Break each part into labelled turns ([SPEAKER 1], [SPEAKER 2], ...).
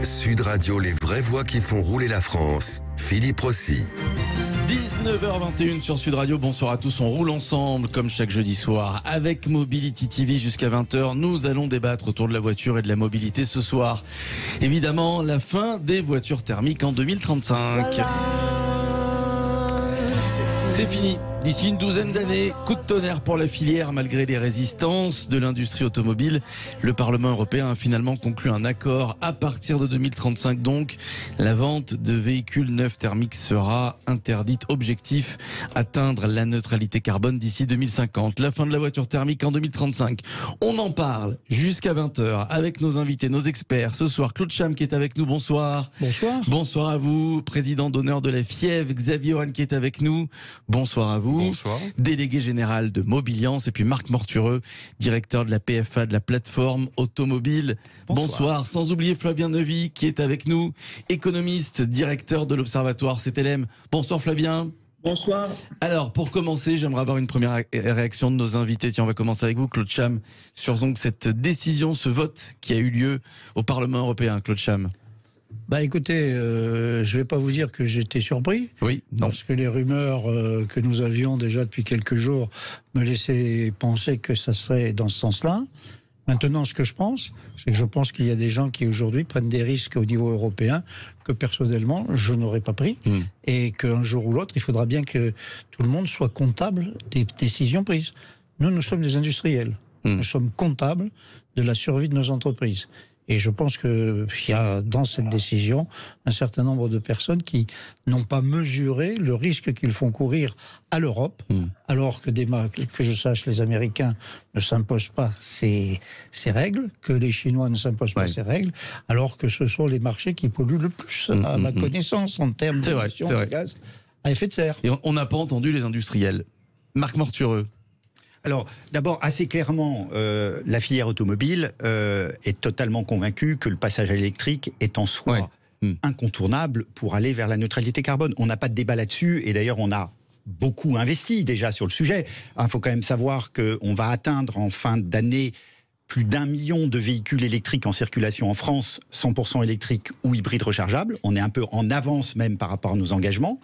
[SPEAKER 1] Sud Radio, les vraies voix qui font rouler la France. Philippe Rossi.
[SPEAKER 2] 19h21 sur Sud Radio, bonsoir à tous, on roule ensemble comme chaque jeudi soir avec Mobility TV jusqu'à 20h. Nous allons débattre autour de la voiture et de la mobilité ce soir. Évidemment, la fin des voitures thermiques en 2035. Voilà. C'est fini. D'ici une douzaine d'années, coup de tonnerre pour la filière malgré les résistances de l'industrie automobile. Le Parlement européen a finalement conclu un accord. À partir de 2035 donc, la vente de véhicules neufs thermiques sera interdite. Objectif, atteindre la neutralité carbone d'ici 2050. La fin de la voiture thermique en 2035. On en parle jusqu'à 20h avec nos invités, nos experts. Ce soir, Claude Cham qui est avec nous. Bonsoir.
[SPEAKER 3] Bonsoir.
[SPEAKER 2] Bonsoir à vous, président d'honneur de la FIEV. Xavier Oran qui est avec nous. Bonsoir à vous.
[SPEAKER 4] Bonsoir.
[SPEAKER 2] Délégué général de Mobiliance, et puis Marc Mortureux, directeur de la PFA de la plateforme automobile. Bonsoir. Sans oublier Flavien Neuvy qui est avec nous, économiste, directeur de l'Observatoire CTLM. Bonsoir Flavien.
[SPEAKER 5] Bonsoir.
[SPEAKER 2] Alors, pour commencer, j'aimerais avoir une première réaction de nos invités. Tiens, on va commencer avec vous, Claude Cham, sur donc cette décision, ce vote qui a eu lieu au Parlement européen. Claude Cham.
[SPEAKER 3] Écoutez, je ne vais pas vous dire que j'étais surpris.
[SPEAKER 2] Oui, non.
[SPEAKER 3] Parce que les rumeurs que nous avions déjà depuis quelques jours me laissaient penser que ça serait dans ce sens-là. Maintenant, ce que je pense, c'est que je pense qu'il y a des gens qui aujourd'hui prennent des risques au niveau européen que personnellement, je n'aurais pas pris. Et qu'un jour ou l'autre, il faudra bien que tout le monde soit comptable des décisions prises. Nous sommes des industriels. Nous sommes comptables de la survie de nos entreprises. Et je pense qu'il y a dans cette décision un certain nombre de personnes qui n'ont pas mesuré le risque qu'ils font courir à l'Europe, alors que que je sache, les Américains ne s'imposent pas ces règles, que les Chinois ne s'imposent pas ces règles, alors que ce sont les marchés qui polluent le plus, à ma connaissance, en termes d'émissions de gaz à effet de serre.
[SPEAKER 2] Et on n'a pas entendu les industriels. Marc Mortureux.
[SPEAKER 5] Alors, d'abord, assez clairement, la filière automobile est totalement convaincue que le passage à l'électrique est en soi incontournable pour aller vers la neutralité carbone. On n'a pas de débat là-dessus, et d'ailleurs, on a beaucoup investi déjà sur le sujet. Il faut quand même savoir qu'on va atteindre en fin d'année plus d'1 million de véhicules électriques en circulation en France, 100% électriques ou hybrides rechargeables. On est un peu en avance même par rapport à nos engagements.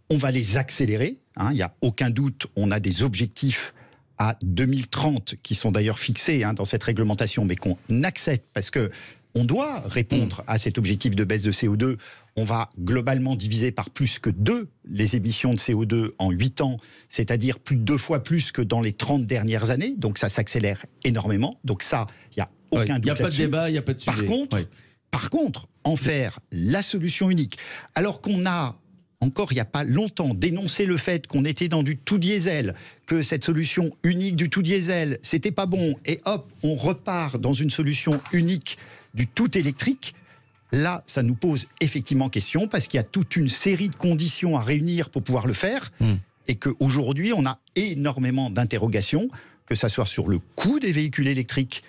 [SPEAKER 5] On va les accélérer, il n'y a aucun doute, on a des objectifs à 2030, qui sont d'ailleurs fixés dans cette réglementation, mais qu'on accepte parce que on doit répondre à cet objectif de baisse de CO2. On va globalement diviser par plus que 2 les émissions de CO2 en 8 ans, c'est-à-dire plus de 2 fois plus que dans les 30 dernières années. Donc ça s'accélère énormément. Donc ça, il n'y a aucun doute.
[SPEAKER 2] Il n'y a pas de débat, il n'y a pas de sujet.
[SPEAKER 5] Par contre, en faire la solution unique, alors qu'on a encore il n'y a pas longtemps, dénoncer le fait qu'on était dans du tout diesel, que cette solution unique du tout diesel, c'était pas bon, et hop, on repart dans une solution unique du tout électrique. Là, ça nous pose effectivement question, parce qu'il y a toute une série de conditions à réunir pour pouvoir le faire, et qu'aujourd'hui, on a énormément d'interrogations, que ça soit sur le coût des véhicules électriques,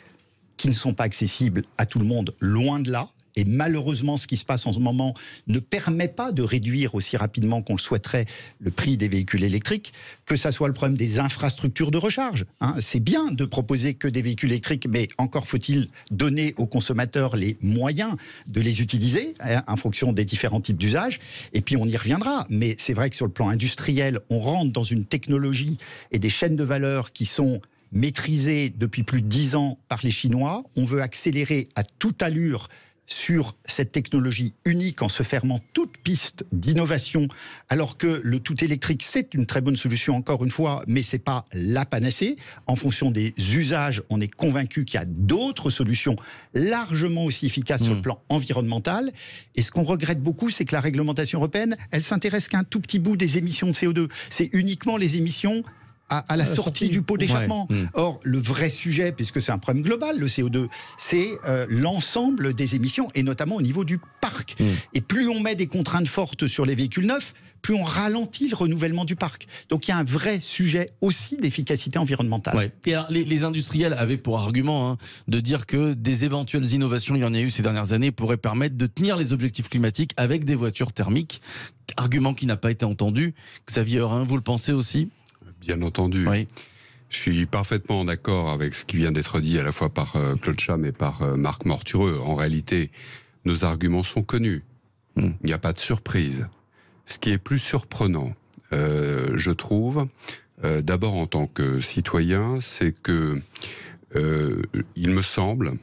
[SPEAKER 5] qui ne sont pas accessibles à tout le monde, loin de là. Et malheureusement, ce qui se passe en ce moment ne permet pas de réduire aussi rapidement qu'on le souhaiterait le prix des véhicules électriques, que ça soit le problème des infrastructures de recharge. C'est bien de proposer que des véhicules électriques, mais encore faut-il donner aux consommateurs les moyens de les utiliser en fonction des différents types d'usages. Et puis on y reviendra. Mais c'est vrai que sur le plan industriel, on rentre dans une technologie et des chaînes de valeur qui sont maîtrisées depuis plus de 10 ans par les Chinois. On veut accélérer à toute allure sur cette technologie unique en se fermant toute piste d'innovation, alors que le tout électrique, c'est une très bonne solution, encore une fois, mais ce n'est pas la panacée. En fonction des usages, on est convaincu qu'il y a d'autres solutions largement aussi efficaces sur le plan environnemental. Et ce qu'on regrette beaucoup, c'est que la réglementation européenne, elle s'intéresse qu'à un tout petit bout des émissions de CO2. C'est uniquement les émissions à la sortie du pot d'échappement. Or, le vrai sujet, puisque c'est un problème global, le CO2, c'est l'ensemble des émissions, et notamment au niveau du parc. Et plus on met des contraintes fortes sur les véhicules neufs, plus on ralentit le renouvellement du parc. Donc il y a un vrai sujet aussi d'efficacité environnementale.
[SPEAKER 2] Et alors, les industriels avaient pour argument de dire que des éventuelles innovations, il y en a eu ces dernières années, pourraient permettre de tenir les objectifs climatiques avec des voitures thermiques. Argument qui n'a pas été entendu. Xavier Orin, vous le pensez aussi ?
[SPEAKER 4] Bien entendu. Je suis parfaitement en accord avec ce qui vient d'être dit à la fois par Claude Cham et par Marc Mortureux. En réalité, nos arguments sont connus. Il n'y a pas de surprise. Ce qui est plus surprenant, je trouve, d'abord en tant que citoyen, c'est que il me semble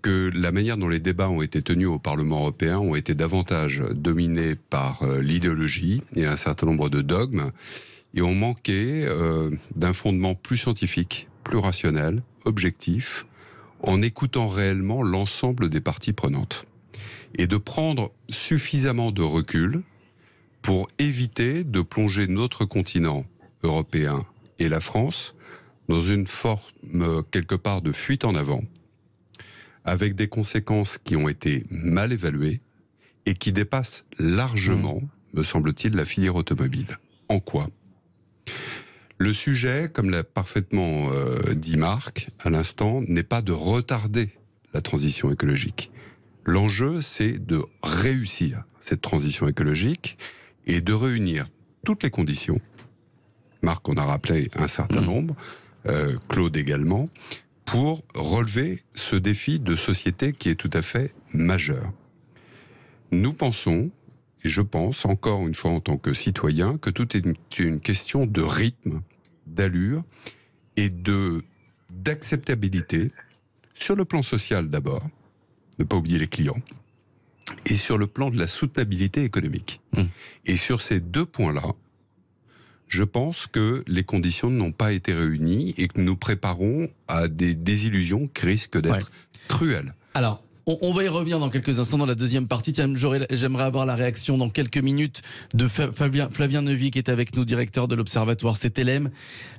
[SPEAKER 4] que la manière dont les débats ont été tenus au Parlement européen ont été davantage dominés par l'idéologie et un certain nombre de dogmes, et ont manqué d'un fondement plus scientifique, plus rationnel, objectif, en écoutant réellement l'ensemble des parties prenantes. Et de prendre suffisamment de recul pour éviter de plonger notre continent européen et la France dans une forme, quelque part, de fuite en avant, avec des conséquences qui ont été mal évaluées et qui dépassent largement, me semble-t-il, la filière automobile. En quoi ? Le sujet, comme l'a parfaitement dit Marc à l'instant, n'est pas de retarder la transition écologique. L'enjeu, c'est de réussir cette transition écologique et de réunir toutes les conditions. Marc en a rappelé un certain nombre, Claude également, pour relever ce défi de société qui est tout à fait majeur. Nous pensons, et je pense encore une fois en tant que citoyen, que tout est une question de rythme, d'allure et d'acceptabilité sur le plan social d'abord, ne pas oublier les clients, et sur le plan de la soutenabilité économique. Et sur ces deux points-là, je pense que les conditions n'ont pas été réunies et que nous préparons à des désillusions qui risquent d'être cruelles.
[SPEAKER 2] Alors, on va y revenir dans quelques instants dans la deuxième partie. Tiens, j'aimerais avoir la réaction dans quelques minutes de Flavien Neuvy, qui est avec nous, directeur de l'Observatoire CTLM.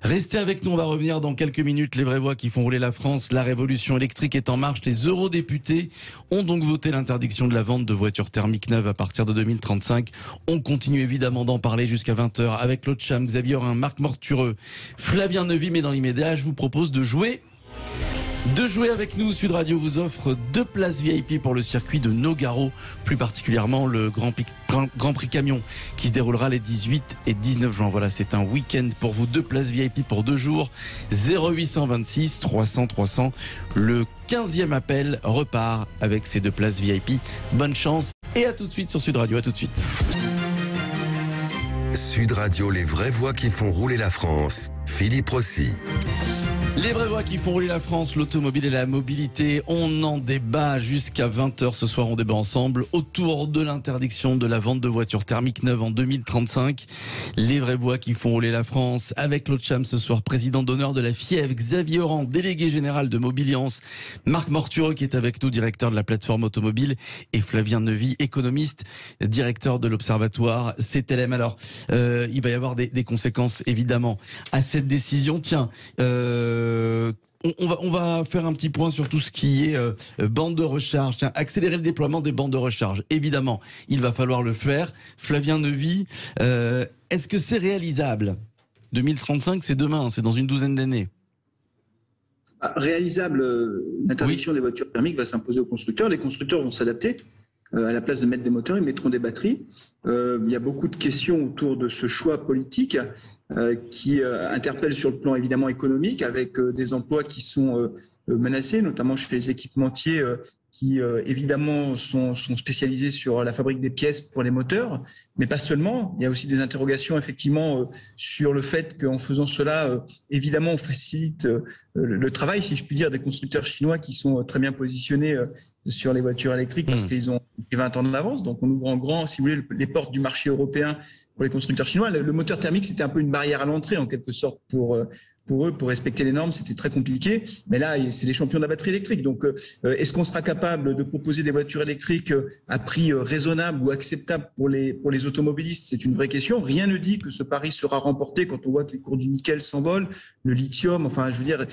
[SPEAKER 2] Restez avec nous, on va revenir dans quelques minutes. Les vraies voix qui font rouler la France, la révolution électrique est en marche. Les eurodéputés ont donc voté l'interdiction de la vente de voitures thermiques neuves à partir de 2035. On continue évidemment d'en parler jusqu'à 20h avec Claude Cham, Xavier Orin, Marc Mortureux, Flavien Neuvy. Mais dans l'immédiat, je vous propose de jouer avec nous. Sud Radio vous offre 2 places VIP pour le circuit de Nogaro, plus particulièrement le Grand Prix Camion qui se déroulera les 18 et 19 juin. Voilà, c'est un week-end pour vous. 2 places VIP pour 2 jours. 0826 300 300. Le 15e appel repart avec ces 2 places VIP. Bonne chance et à tout de suite sur Sud Radio. À tout de suite.
[SPEAKER 1] Sud Radio, les vraies voix qui font rouler la France. Philippe Rossi.
[SPEAKER 2] Les vraies voix qui font rouler la France, l'automobile et la mobilité, on en débat jusqu'à 20h ce soir. On débat ensemble autour de l'interdiction de la vente de voitures thermiques neuves en 2035. Les vraies voix qui font rouler la France avec Claude Cham ce soir, président d'honneur de la FIEV, Xavier Oran, délégué général de Mobiliance, Marc Mortureux qui est avec nous, directeur de la plateforme automobile, et Flavien Neuvy, économiste, directeur de l'Observatoire CTLM. Alors, il va y avoir des conséquences évidemment à cette décision. Tiens, on va faire un petit point sur tout ce qui est bande de recharge. Tiens, accélérer le déploiement des bandes de recharge. Évidemment, il va falloir le faire. Flavien Neuvy, est-ce que c'est réalisable ? 2035, c'est demain, c'est dans une douzaine d'années.
[SPEAKER 6] Réalisable, l'interdiction des voitures thermiques va s'imposer aux constructeurs. Les constructeurs vont s'adapter. À la place de mettre des moteurs, ils mettront des batteries. Il y a beaucoup de questions autour de ce choix politique qui interpelle sur le plan évidemment économique, avec des emplois qui sont menacés, notamment chez les équipementiers qui évidemment sont spécialisés sur la fabrique des pièces pour les moteurs, mais pas seulement. Il y a aussi des interrogations effectivement sur le fait qu'en faisant cela, évidemment, on facilite le travail, si je puis dire, des constructeurs chinois qui sont très bien positionnés sur les voitures électriques parce qu'ils ont 20 ans d'avance. Donc on ouvre en grand, si vous voulez, les portes du marché européen pour les constructeurs chinois. Le moteur thermique, c'était un peu une barrière à l'entrée en quelque sorte pour eux, pour respecter les normes, c'était très compliqué. Mais là, c'est les champions de la batterie électrique. Donc est-ce qu'on sera capable de proposer des voitures électriques à prix raisonnable ou acceptable pour les automobilistes? C'est une vraie question. Rien ne dit que ce pari sera remporté quand on voit que les cours du nickel s'envolent, le lithium, enfin je veux dire,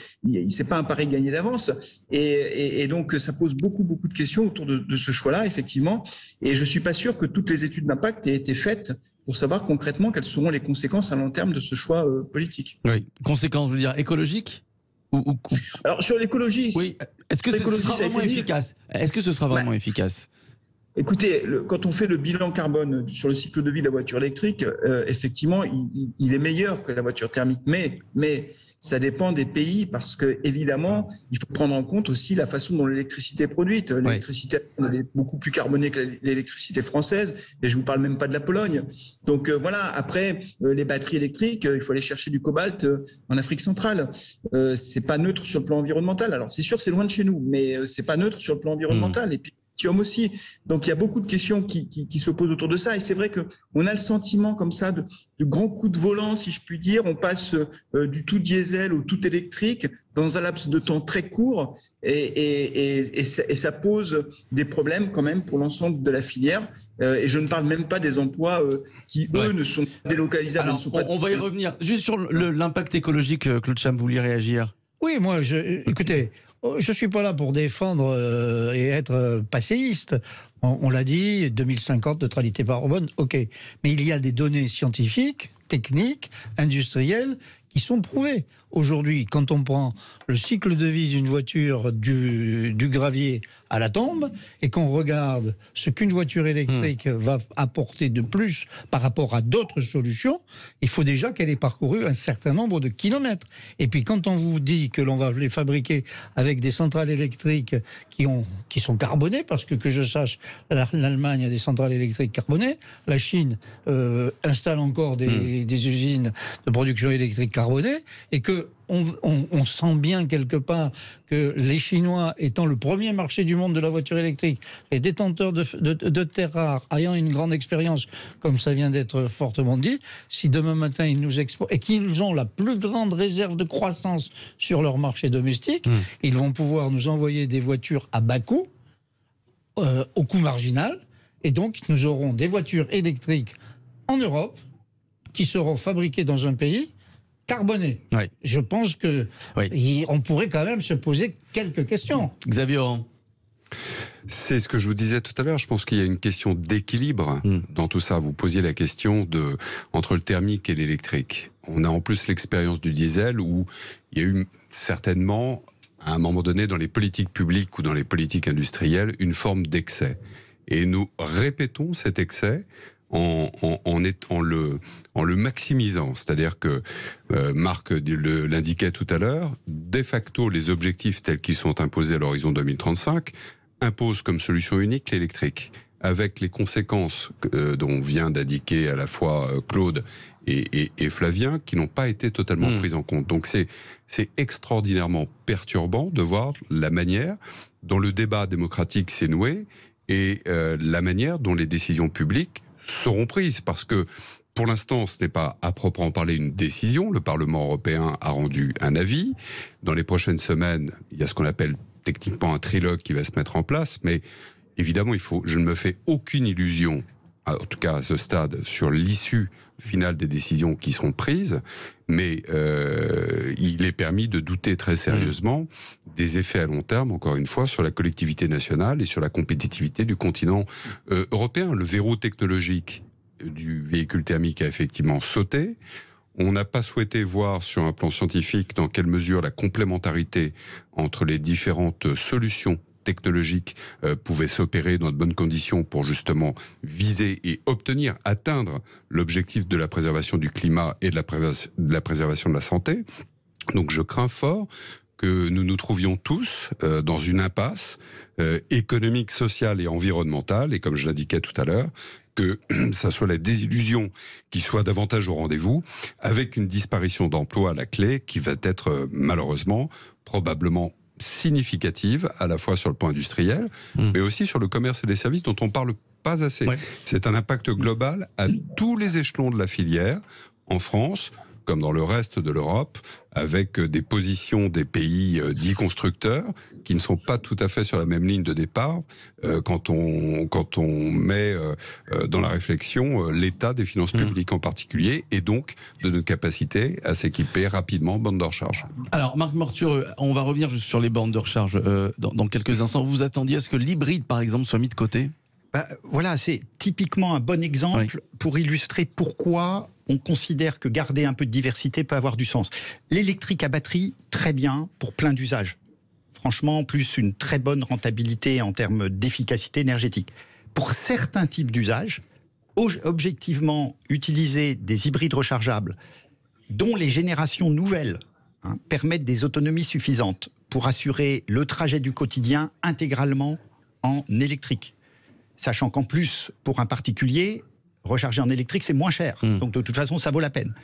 [SPEAKER 6] c'est pas un pari gagné d'avance. Et donc ça pose beaucoup de questions autour de ce choix-là, effectivement. Et je suis pas sûr que toutes les études d'impact aient été faites pour savoir concrètement quelles seront les conséquences à long terme de ce choix politique.
[SPEAKER 2] Oui, conséquences, je veux dire, écologiques ou...
[SPEAKER 6] Alors sur l'écologie...
[SPEAKER 2] Oui, est-ce que ce sera vraiment efficace ? Est-ce que ce sera vraiment efficace ?
[SPEAKER 6] Écoutez, quand on fait le bilan carbone sur le cycle de vie de la voiture électrique, effectivement, il est meilleur que la voiture thermique. Mais ça dépend des pays parce que, évidemment, il faut prendre en compte aussi la façon dont l'électricité est produite. L'électricité est beaucoup plus carbonée que l'électricité française, et je ne vous parle même pas de la Pologne. Donc voilà, après, les batteries électriques, il faut aller chercher du cobalt en Afrique centrale. C'est pas neutre sur le plan environnemental. Alors c'est sûr, c'est loin de chez nous, mais c'est pas neutre sur le plan environnemental. Et puis aussi. Donc il y a beaucoup de questions qui se posent autour de ça. Et c'est vrai qu'on a le sentiment comme ça de grands coups de volant, si je puis dire. On passe du tout diesel au tout électrique dans un laps de temps très court. Et ça pose des problèmes quand même pour l'ensemble de la filière. Et je ne parle même pas des emplois qui, eux, ne sont pas délocalisables.
[SPEAKER 2] Alors, on va y revenir. Juste sur l'impact écologique, Claude Cham, vous vouliez réagir ?
[SPEAKER 3] Oui, moi, écoutez, je ne suis pas là pour défendre et être passéiste. On l'a dit, 2050, neutralité carbone, ok. Mais il y a des données scientifiques, techniques, industrielles qui sont prouvées. Aujourd'hui, quand on prend le cycle de vie d'une voiture du gravier à la tombe et qu'on regarde ce qu'une voiture électrique va apporter de plus par rapport à d'autres solutions, il faut déjà qu'elle ait parcouru un certain nombre de kilomètres. Et puis quand on vous dit que l'on va les fabriquer avec des centrales électriques qui sont carbonées, parce que je sache, l'Allemagne a des centrales électriques carbonées, la Chine installe encore des usines de production électrique carbonées, et que on sent bien quelque part que les Chinois, étant le premier marché du monde de la voiture électrique, les détenteurs de terres rares, ayant une grande expérience, comme ça vient d'être fortement dit, si demain matin ils nous exportent, et qu'ils ont la plus grande réserve de croissance sur leur marché domestique, ils vont pouvoir nous envoyer des voitures à bas coût, au coût marginal, et donc nous aurons des voitures électriques en Europe qui seront fabriquées dans un pays carboné. Oui. Je pense que on pourrait quand même se poser quelques questions.
[SPEAKER 2] Xavier Oran.
[SPEAKER 4] C'est ce que je vous disais tout à l'heure. Je pense qu'il y a une question d'équilibre dans tout ça. Vous posiez la question entre le thermique et l'électrique. On a en plus l'expérience du diesel où il y a eu certainement, à un moment donné, dans les politiques publiques ou dans les politiques industrielles, une forme d'excès. Et nous répétons cet excès en le maximisant. C'est-à-dire que Marc l'indiquait tout à l'heure, de facto, les objectifs tels qu'ils sont imposés à l'horizon 2035 imposent comme solution unique l'électrique, avec les conséquences dont vient d'indiquer à la fois Claude et Flavien, qui n'ont pas été totalement prises en compte. Donc c'est extraordinairement perturbant de voir la manière dont le débat démocratique s'est noué et la manière dont les décisions publiques seront prises, parce que pour l'instant, ce n'est pas à proprement parler une décision. Le Parlement européen a rendu un avis. Dans les prochaines semaines, il y a ce qu'on appelle techniquement un trilogue qui va se mettre en place, mais évidemment, je ne me fais aucune illusion, en tout cas à ce stade, sur l'issue finale des décisions qui seront prises, mais il est permis de douter très sérieusement des effets à long terme, encore une fois, sur la collectivité nationale et sur la compétitivité du continent européen. Le verrou technologique du véhicule thermique a effectivement sauté. On n'a pas souhaité voir sur un plan scientifique dans quelle mesure la complémentarité entre les différentes solutions technologiques pouvait s'opérer dans de bonnes conditions pour justement viser et atteindre l'objectif de la préservation du climat et de la préservation de la santé. Donc je crains fort que nous nous trouvions tous dans une impasse économique, sociale et environnementale, et comme je l'indiquais tout à l'heure, que ça soit la désillusion qui soit davantage au rendez-vous, avec une disparition d'emplois à la clé qui va être malheureusement, probablement significative, à la fois sur le plan industriel, mais aussi sur le commerce et les services dont on parle pas assez. Ouais. C'est un impact global à tous les échelons de la filière, en France, comme dans le reste de l'Europe, avec des positions des pays dits constructeurs qui ne sont pas tout à fait sur la même ligne de départ quand on met dans la réflexion l'état des finances publiques en particulier, et donc de notre capacité à s'équiper rapidement bornes de recharge.
[SPEAKER 2] Alors Marc Mortureux, on va revenir juste sur les bornes de recharge dans quelques instants. Vous attendiez à ce que l'hybride par exemple soit mis de côté ?
[SPEAKER 5] Voilà, c'est typiquement un bon exemple pour illustrer pourquoi on considère que garder un peu de diversité peut avoir du sens. L'électrique à batterie, très bien pour plein d'usages. Franchement, en plus, une très bonne rentabilité en termes d'efficacité énergétique. pour certains types d'usages, objectivement utiliser des hybrides rechargeables dont les générations nouvelles permettent des autonomies suffisantes pour assurer le trajet du quotidien intégralement en électrique. Sachant qu'en plus, pour un particulier, recharger en électrique, c'est moins cher. Donc de toute façon, ça vaut la peine.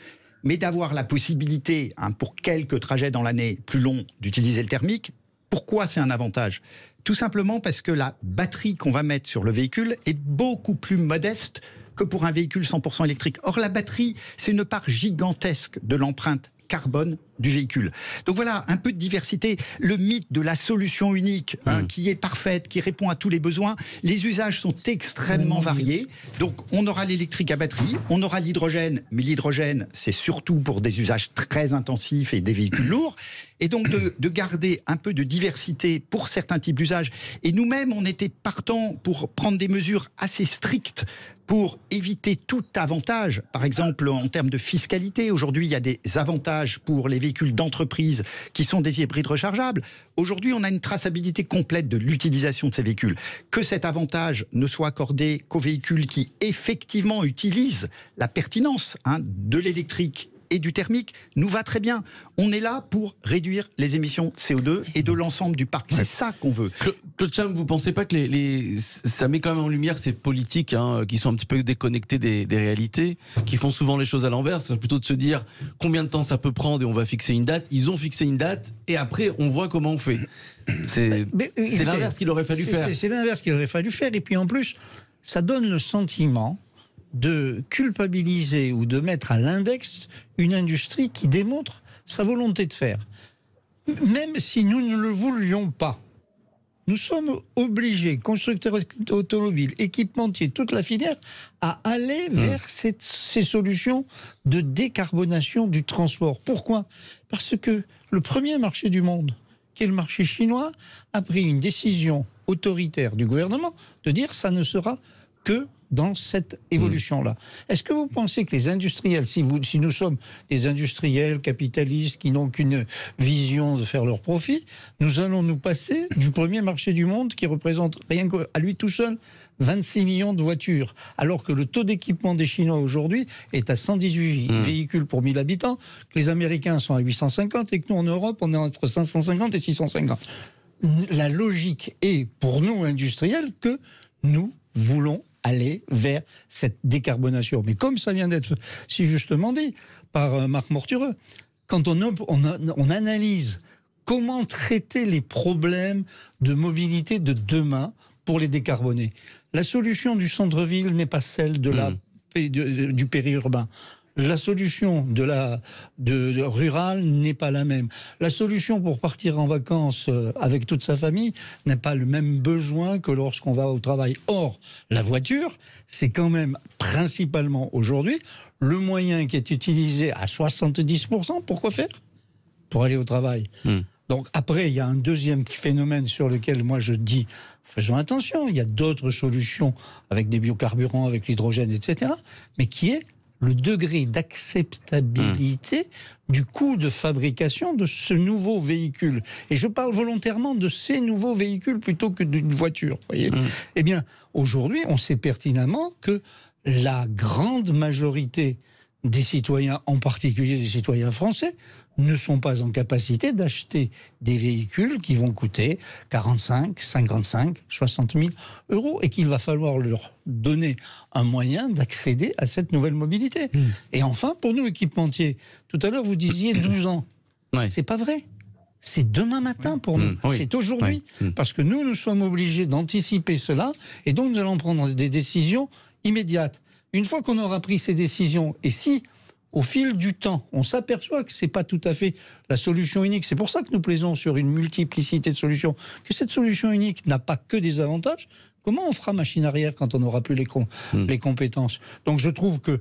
[SPEAKER 5] Mais d'avoir la possibilité, pour quelques trajets dans l'année plus longs, d'utiliser le thermique, pourquoi c'est un avantage ? Tout simplement parce que la batterie qu'on va mettre sur le véhicule est beaucoup plus modeste que pour un véhicule 100% électrique. Or, la batterie, c'est une part gigantesque de l'empreinte carbone du véhicule. Donc voilà, un peu de diversité. Le mythe de la solution unique qui est parfaite, qui répond à tous les besoins, les usages sont extrêmement variés. Donc on aura l'électrique à batterie, on aura l'hydrogène, mais l'hydrogène, c'est surtout pour des usages très intensifs et des véhicules lourds. Et donc de garder un peu de diversité pour certains types d'usages. Et nous-mêmes, on était partants pour prendre des mesures assez strictes pour éviter tout avantage. Par exemple, en termes de fiscalité, aujourd'hui, il y a des avantages pour les véhicules d'entreprise qui sont des hybrides rechargeables. Aujourd'hui, on a une traçabilité complète de l'utilisation de ces véhicules. Que cet avantage ne soit accordé qu'aux véhicules qui, effectivement, utilisent la pertinence de l'électrique et du thermique, nous va très bien. On est là pour réduire les émissions CO2 et de l'ensemble du parc. C'est ça qu'on veut.
[SPEAKER 2] Claude Cham, vous ne pensez pas que ça met quand même en lumière ces politiques qui sont un petit peu déconnectées des réalités, qui font souvent les choses à l'envers? C'est plutôt de se dire combien de temps ça peut prendre et on va fixer une date. Ils ont fixé une date et après on voit comment on fait. C'est l'inverse qu'il aurait fallu faire.
[SPEAKER 3] C'est l'inverse qu'il aurait fallu faire. Et puis en plus, ça donne le sentiment de culpabiliser ou de mettre à l'index une industrie qui démontre sa volonté de faire. Même si nous ne le voulions pas, nous sommes obligés, constructeurs automobiles, équipementiers, toute la filière, à aller vers ces solutions de décarbonation du transport. Pourquoi ? Parce que le premier marché du monde, qui est le marché chinois, a pris une décision autoritaire du gouvernement de dire ça ne sera que dans cette évolution-là. Est-ce que vous pensez que les industriels, si nous sommes des industriels capitalistes qui n'ont qu'une vision de faire leur profit, nous allons nous passer du premier marché du monde qui représente rien qu'à lui tout seul 26 millions de voitures, alors que le taux d'équipement des Chinois aujourd'hui est à 118 véhicules pour 1000 habitants, que les Américains sont à 850 et que nous en Europe on est entre 550 et 650. La logique est pour nous industriels que nous voulons aller vers cette décarbonation. Mais comme ça vient d'être si justement dit par Marc Mortureux, quand on analyse comment traiter les problèmes de mobilité de demain pour les décarboner, la solution du centre-ville n'est pas celle du périurbain. La solution de rural n'est pas la même. La solution pour partir en vacances avec toute sa famille n'a pas le même besoin que lorsqu'on va au travail. Or, la voiture, c'est quand même principalement aujourd'hui le moyen qui est utilisé à 70%. Pourquoi faire ? Pour aller au travail. Donc après, il y a un deuxième phénomène sur lequel moi je dis, faisons attention, il y a d'autres solutions avec des biocarburants, avec l'hydrogène, etc., mais qui est le degré d'acceptabilité du coût de fabrication de ce nouveau véhicule. Et je parle volontairement de ces nouveaux véhicules plutôt que d'une voiture. Voyez. Eh bien, aujourd'hui, on sait pertinemment que la grande majorité des citoyens, en particulier des citoyens français, ne sont pas en capacité d'acheter des véhicules qui vont coûter 45, 55, 60 000 euros et qu'il va falloir leur donner un moyen d'accéder à cette nouvelle mobilité. Et enfin, pour nous, équipementiers, tout à l'heure, vous disiez 12 ans. Ouais. C'est pas vrai. C'est demain matin pour nous. Oui. C'est aujourd'hui. Parce que nous sommes obligés d'anticiper cela et donc nous allons prendre des décisions immédiates. Une fois qu'on aura pris ces décisions, et si, au fil du temps, on s'aperçoit que ce n'est pas tout à fait la solution unique, c'est pour ça que nous plaisons sur une multiplicité de solutions, que cette solution unique n'a pas que des avantages, comment on fera machine arrière quand on n'aura plus les compétences ? Donc je trouve que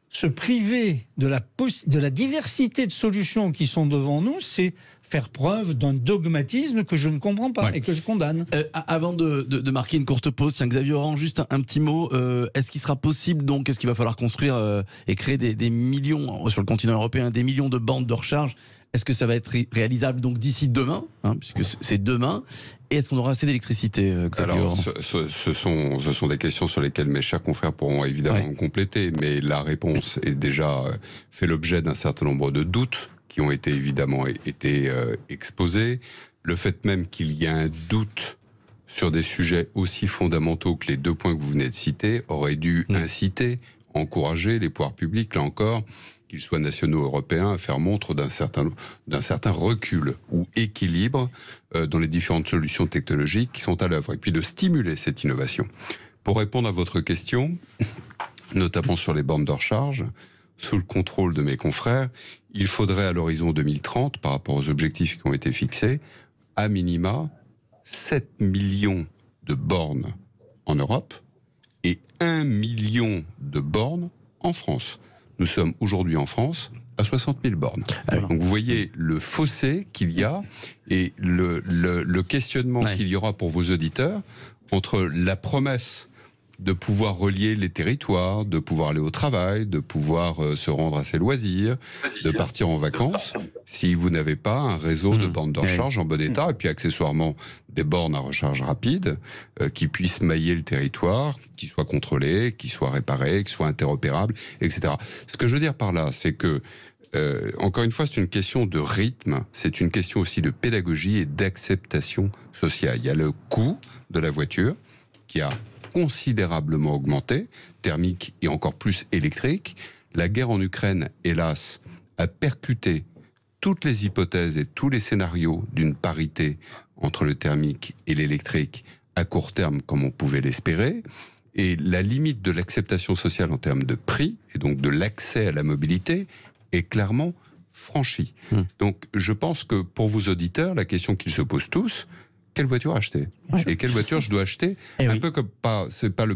[SPEAKER 3] se priver de la diversité de solutions qui sont devant nous, c'est faire preuve d'un dogmatisme que je ne comprends pas et que je condamne.
[SPEAKER 2] Avant de marquer une courte pause, tiens, Xavier Oran, juste un petit mot. Est-ce qu'il sera possible, donc, est-ce qu'il va falloir construire et créer des millions, sur le continent européen, des millions de bandes de recharge Est-ce que ça va être réalisable donc d'ici demain, puisque c'est demain? Et est-ce qu'on aura assez d'électricité, Xavier?
[SPEAKER 4] Alors, ce sont des questions sur lesquelles mes chers confrères pourront évidemment me compléter, mais la réponse est déjà fait l'objet d'un certain nombre de doutes qui ont été évidemment exposés. Le fait même qu'il y ait un doute sur des sujets aussi fondamentaux que les 2 points que vous venez de citer aurait dû inciter, encourager les pouvoirs publics, là encore, qu'ils soient nationaux ou européens, à faire montre d'un certain recul ou équilibre dans les différentes solutions technologiques qui sont à l'œuvre, et puis de stimuler cette innovation. Pour répondre à votre question, notamment sur les bornes de recharge, sous le contrôle de mes confrères, il faudrait à l'horizon 2030, par rapport aux objectifs qui ont été fixés, à minima 7 millions de bornes en Europe et 1 million de bornes en France. Nous sommes aujourd'hui en France à 60 000 bornes. Donc vous voyez le fossé qu'il y a et le questionnement qu'il y aura pour vos auditeurs entre la promesse de pouvoir relier les territoires, de pouvoir aller au travail, de pouvoir se rendre à ses loisirs, de partir en vacances, si vous n'avez pas un réseau de bornes de recharge en bon état, et puis accessoirement des bornes à recharge rapide qui puissent mailler le territoire, qui soient contrôlées, qui soient réparées, qui soient interopérables, etc. Ce que je veux dire par là, c'est que encore une fois, c'est une question de rythme, c'est une question aussi de pédagogie et d'acceptation sociale. Il y a le coût de la voiture qui a considérablement augmenté, thermique et encore plus électrique. La guerre en Ukraine, hélas, a percuté toutes les hypothèses et tous les scénarios d'une parité entre le thermique et l'électrique à court terme, comme on pouvait l'espérer. Et la limite de l'acceptation sociale en termes de prix, et donc de l'accès à la mobilité, est clairement franchie. Donc je pense que pour vos auditeurs, la question qu'ils se posent tous, quelle voiture acheter? Et quelle voiture je dois acheter? Un peu comme c'est pas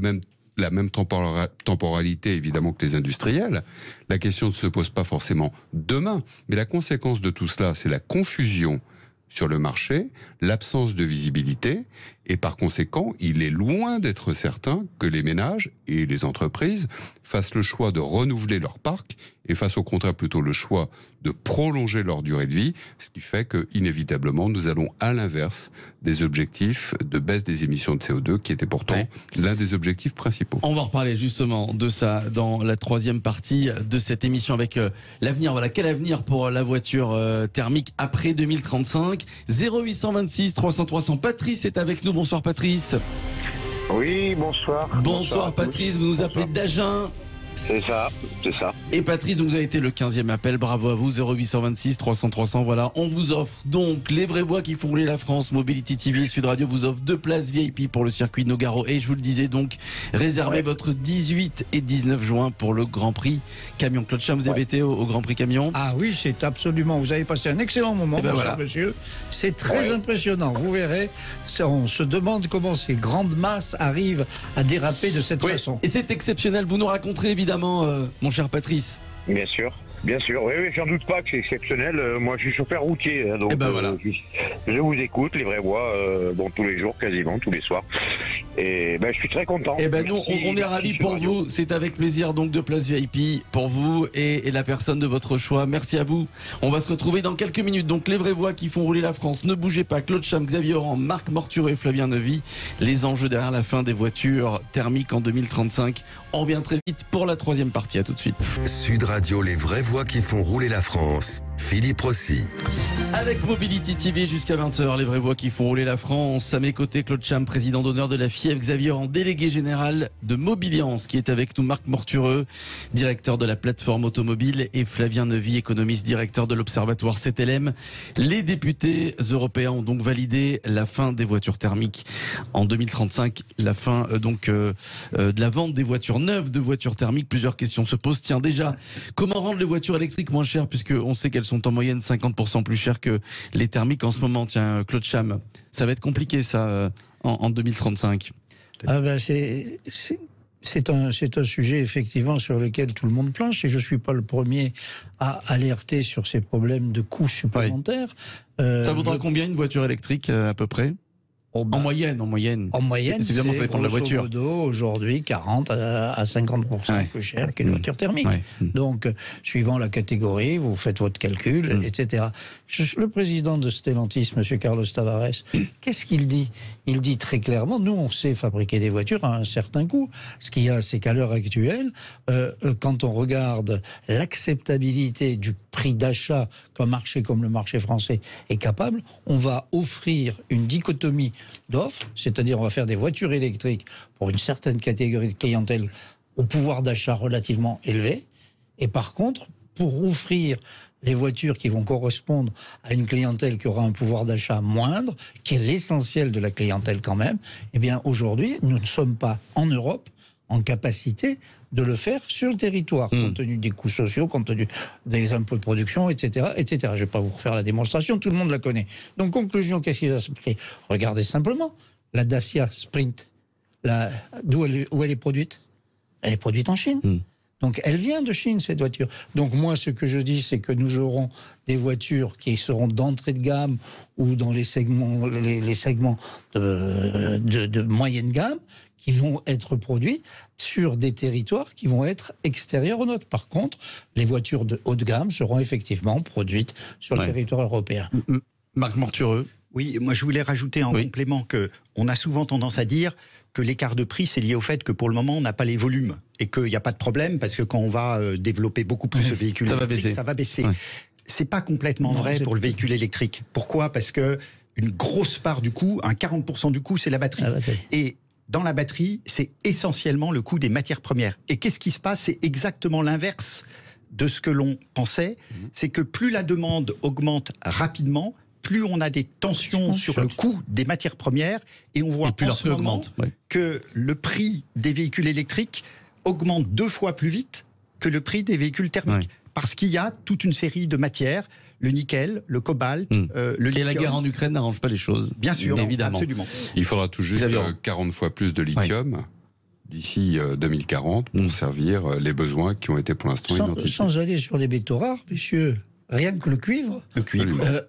[SPEAKER 4] la même temporalité évidemment que les industriels. La question ne se pose pas forcément demain, mais la conséquence de tout cela, c'est la confusion sur le marché, l'absence de visibilité, et par conséquent, il est loin d'être certain que les ménages et les entreprises fassent le choix de renouveler leur parc et fassent au contraire plutôt le choix de prolonger leur durée de vie, ce qui fait que, inévitablement, nous allons à l'inverse des objectifs de baisse des émissions de CO2, qui étaient pourtant l'un des objectifs principaux.
[SPEAKER 2] On va reparler justement de ça dans la troisième partie de cette émission avec l'avenir. Voilà, quel avenir pour la voiture thermique après 2035? 0826 300 300. Patrice est avec nous. Bonsoir Patrice.
[SPEAKER 7] Oui, bonsoir.
[SPEAKER 2] Bonsoir Patrice, vous nous appelez d'Agen.
[SPEAKER 7] C'est ça, c'est ça.
[SPEAKER 2] Et Patrice, donc vous avez été le 15e appel, bravo à vous, 0826 300 300, voilà. On vous offre donc les vraies voix qui font rouler la France. Mobility TV, Sud Radio vous offre 2 places VIP pour le circuit Nogaro. Et je vous le disais donc, réservez votre 18 et 19 juin pour le Grand Prix Camion. Claude Cham, vous avez été au Grand Prix Camion?
[SPEAKER 3] Ah oui, c'est absolument, vous avez passé un excellent moment, monsieur. C'est très impressionnant, vous verrez, on se demande comment ces grandes masses arrivent à déraper de cette façon.
[SPEAKER 2] Et c'est exceptionnel, vous nous raconterez évidemment, mon cher Patrice.
[SPEAKER 7] Bien sûr, oui, j'en doute pas que c'est exceptionnel. Moi, je suis chauffeur routier, donc
[SPEAKER 2] voilà.
[SPEAKER 7] Je vous écoute, les vraies voix, tous les jours, quasiment, tous les soirs. Et je suis très content.
[SPEAKER 2] Nous, on est ravis pour vous. C'est avec plaisir, donc, 2 places VIP pour vous et la personne de votre choix. Merci à vous. On va se retrouver dans quelques minutes. Donc, les vraies voix qui font rouler la France. Ne bougez pas. Claude Cham, Xavier Oran, Marc Mortureux et Flavien Neuvy. Les enjeux derrière la fin des voitures thermiques en 2035. On revient très vite pour la troisième partie. À tout de suite.
[SPEAKER 1] Sud Radio, les vraies voix qui font rouler la France. Philippe Rossi.
[SPEAKER 2] Avec Mobility TV jusqu'à 20h, les vraies voix qui font rouler la France. À mes côtés, Claude Cham, président d'honneur de la FIEV, Xavier Oran, délégué général de Mobiliance, qui est avec nous, Marc Mortureux, directeur de la plateforme automobile, et Flavien Neuvy, économiste, directeur de l'Observatoire CTLM. Les députés européens ont donc validé la fin des voitures thermiques en 2035, la fin de la vente des voitures neuves de voitures thermiques. Plusieurs questions se posent. Tiens, déjà, comment rendre les voitures électriques moins chères, puisqu'on sait qu'elles sont en moyenne 50% plus chères que les thermiques en ce moment. Tiens, Claude Cham, ça va être compliqué ça en 2035.
[SPEAKER 3] C'est un sujet effectivement sur lequel tout le monde planche et je ne suis pas le premier à alerter sur ces problèmes de coûts supplémentaires.
[SPEAKER 2] Ça vaudra combien une voiture électrique à peu près?
[SPEAKER 3] Oh, bah,
[SPEAKER 2] En moyenne.
[SPEAKER 3] En moyenne,
[SPEAKER 2] c'est évidemment, ça dépend de la voiture.
[SPEAKER 3] grosso modo, aujourd'hui, 40 à 50% plus cher qu'une voiture thermique.
[SPEAKER 2] Ouais.
[SPEAKER 3] Donc, suivant la catégorie, vous faites votre calcul, etc. Le président de Stellantis, M. Carlos Tavares, qu'est-ce qu'il dit? Il dit très clairement, nous, on sait fabriquer des voitures à un certain coût. Ce qu'il y a, c'est qu'à l'heure actuelle, quand on regarde l'acceptabilité du prix d'achat qu'un marché comme le marché français est capable, on va offrir une dichotomie d'offres, c'est-à-dire on va faire des voitures électriques pour une certaine catégorie de clientèle au pouvoir d'achat relativement élevé, et par contre, pour offrir les voitures qui vont correspondre à une clientèle qui aura un pouvoir d'achat moindre, qui est l'essentiel de la clientèle quand même, eh bien aujourd'hui, nous ne sommes pas en Europe en capacité de le faire sur le territoire, compte tenu des coûts sociaux, compte tenu des impôts de production, etc., etc. Je ne vais pas vous refaire la démonstration, tout le monde la connaît. Donc, conclusion, qu'est-ce qui va se passer? Regardez simplement, la Dacia Sprint, où elle est produite? Elle est produite en Chine. Donc, elle vient de Chine, cette voiture. Donc, moi, ce que je dis, c'est que nous aurons des voitures qui seront d'entrée de gamme ou dans les segments, les segments de moyenne gamme, qui vont être produits sur des territoires qui vont être extérieurs aux nôtres. Par contre, les voitures de haut de gamme seront effectivement produites sur le territoire européen.
[SPEAKER 2] Marc Mortureux.
[SPEAKER 5] Oui, moi je voulais rajouter en complément qu'on a souvent tendance à dire que l'écart de prix, c'est lié au fait que pour le moment, on n'a pas les volumes et qu'il n'y a pas de problème parce que quand on va développer beaucoup plus ce véhicule électrique, ça va baisser. Ouais. C'est pas complètement vrai pour le véhicule électrique. Pourquoi? Parce que une grosse part du coût, 40% du coût, c'est la batterie. Et dans la batterie, c'est essentiellement le coût des matières premières. Et qu'est-ce qui se passe? C'est exactement l'inverse de ce que l'on pensait. C'est que plus la demande augmente rapidement, plus on a des tensions sur le coût des matières premières. Et on voit en ce moment que le prix des véhicules électriques augmente 2 fois plus vite que le prix des véhicules thermiques. Parce qu'il y a toute une série de matières, le nickel, le cobalt, le lithium.
[SPEAKER 2] Et la guerre en Ukraine n'arrange pas les choses.
[SPEAKER 5] Bien sûr,
[SPEAKER 2] évidemment.
[SPEAKER 5] Absolument.
[SPEAKER 4] Il faudra tout juste 40 fois plus de lithium d'ici 2040 pour servir les besoins qui ont été pour l'instant identifiés.
[SPEAKER 3] Sans aller sur les métaux rares, messieurs, rien que le cuivre.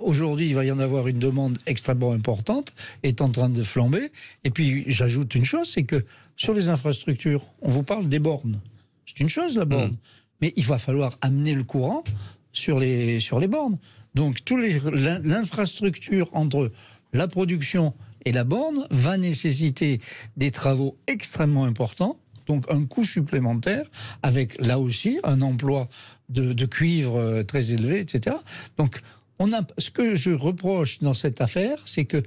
[SPEAKER 3] Aujourd'hui, il va y en avoir une demande extrêmement importante, est en train de flamber. Et puis, j'ajoute une chose, c'est que sur les infrastructures, on vous parle des bornes. C'est une chose, la borne. Mais il va falloir amener le courant sur les bornes. Donc, l'infrastructure entre la production et la borne va nécessiter des travaux extrêmement importants, donc un coût supplémentaire, avec là aussi un emploi de cuivre très élevé, etc. Donc, ce que je reproche dans cette affaire, c'est que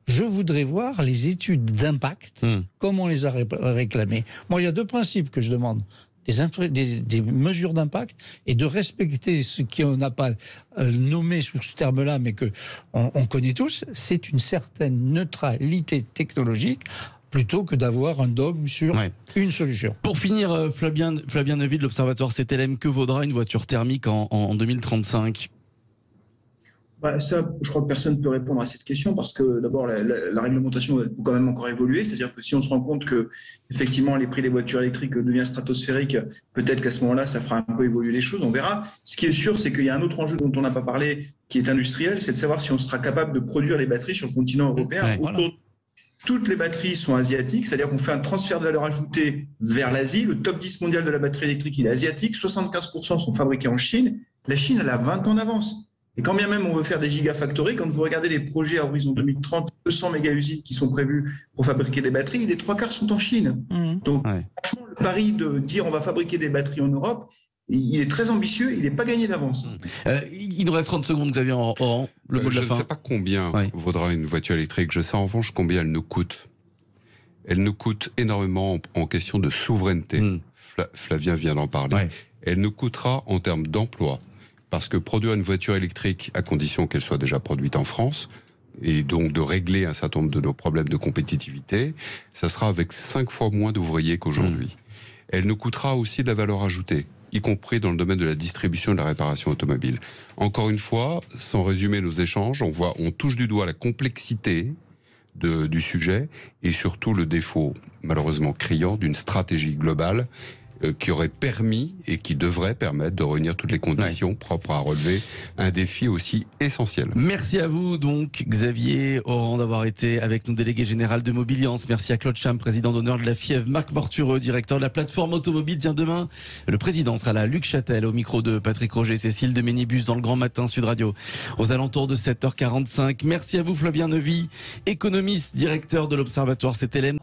[SPEAKER 3] je voudrais voir les études d'impact, comme on les a réclamées. Moi, il y a 2 principes que je demande. Des mesures d'impact et de respecter ce qu'on n'a pas nommé sous ce terme-là, mais qu'on connaît tous, c'est une certaine neutralité technologique plutôt que d'avoir un dogme sur une solution.
[SPEAKER 2] Pour finir, Flavien Neuville de l'Observatoire CTLM, que vaudra une voiture thermique en 2035 ?
[SPEAKER 6] Ça, je crois que personne ne peut répondre à cette question parce que d'abord la réglementation peut quand même encore évoluer, c'est-à-dire que si on se rend compte que effectivement les prix des voitures électriques deviennent stratosphériques, peut-être qu'à ce moment-là ça fera un peu évoluer les choses, on verra. Ce qui est sûr, c'est qu'il y a un autre enjeu dont on n'a pas parlé qui est industriel, c'est de savoir si on sera capable de produire les batteries sur le continent européen. Toutes les batteries sont asiatiques, c'est-à-dire qu'on fait un transfert de valeur ajoutée vers l'Asie. Le top 10 mondial de la batterie électrique, il est asiatique, 75% sont fabriqués en Chine. La Chine, elle a 20 ans d'avance. Et quand bien même on veut faire des gigafactories, quand vous regardez les projets à horizon 2030, 200 méga-usines qui sont prévues pour fabriquer des batteries, les 3/4 sont en Chine. Donc, franchement, le pari de dire on va fabriquer des batteries en Europe, il est très ambitieux, il n'est pas gagné d'avance.
[SPEAKER 2] Il nous reste 30 secondes, Xavier Oran, le mot de la fin.
[SPEAKER 4] Je ne sais pas combien vaudra une voiture électrique, je sais en revanche combien elle nous coûte. Elle nous coûte énormément en question de souveraineté. Flavien vient d'en parler. Elle nous coûtera en termes d'emploi. Parce que produire une voiture électrique, à condition qu'elle soit déjà produite en France, et donc de régler un certain nombre de nos problèmes de compétitivité, ça sera avec 5 fois moins d'ouvriers qu'aujourd'hui. Elle nous coûtera aussi de la valeur ajoutée, y compris dans le domaine de la distribution et de la réparation automobile. Encore une fois, sans résumer nos échanges, on touche du doigt la complexité du sujet et surtout le défaut, malheureusement criant, d'une stratégie globale qui aurait permis et qui devrait permettre de réunir toutes les conditions propres à relever un défi aussi essentiel.
[SPEAKER 2] Merci à vous donc Xavier Oran d'avoir été avec nous, délégué général de Mobiliance. Merci à Claude Cham, président d'honneur de la FIEV, Marc Mortureux, directeur de la plateforme automobile. Tiens, demain, le président sera là, Luc Châtel, au micro de Patrick Roger, Cécile de Ménibus dans le Grand Matin Sud Radio, aux alentours de 7h45. Merci à vous Flavien Neuvy, économiste, directeur de l'Observatoire CTLM.